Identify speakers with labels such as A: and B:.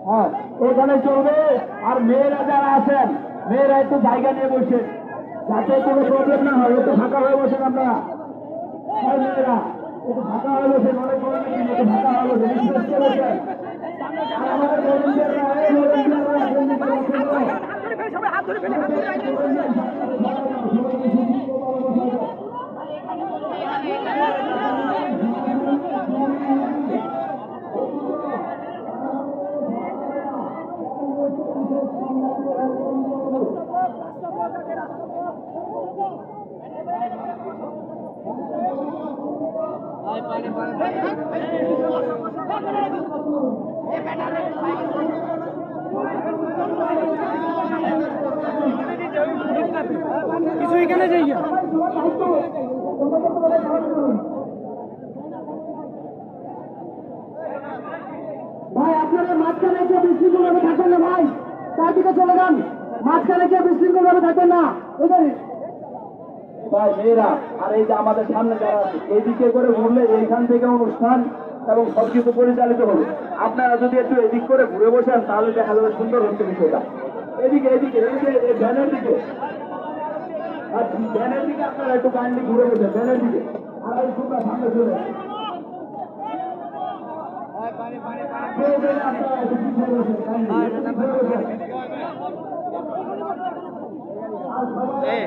A: হ্যাঁ এখানে চলবে। আর মেয়েরা যারা আছেন মেয়েরা একটু জায়গা নিয়ে বসে, যাতে কোনো প্রবলেম না হয়। একটু ফাঁকা হয়ে বসেন আপনারা। হ্যাঁ মেয়েরা একটু ফাঁকা হয়ে বসেন, অনেক বড় মিটিং, একটু ফাঁকা হয়ে বসেন, বিশেষ করে বসেন। আর আমাদের ভলেন্টিয়াররা
B: কিছু এখানে যাই
A: ভাই আপনারা মাঝখানে কেউ বিশৃঙ্খল ভাবে থাকবেন না ভাই, চারদিকে চলে যান। মাঝখানে কেউ বিশৃঙ্খল ভাবে থাকবেন না ভাই মেয়েরা। আর এই যে আমাদের সামনে যারা আছে এইদিকে করে ঘুরলে এইখান থেকে অনুষ্ঠান এবং সবকিছু পরিচালিত হবে। আপনারা যদি একটু এদিক করে ঘুরে বসেন তাহলে দেখা যাবে সুন্দর হচ্ছে বিষয়টা। এদিকে এদিকে এদিকে ভ্যানের দিকে, আর ভ্যানের দিকে আপনারা একটু কাইন্ডলি ঘুরে বসেন, ভ্যানের দিকে। আর এই সুন্দর সামনে চলে আপনারা একটু পিছিয়ে বসেন, kindly, একটু পিছিয়ে বসেন। আর সবাই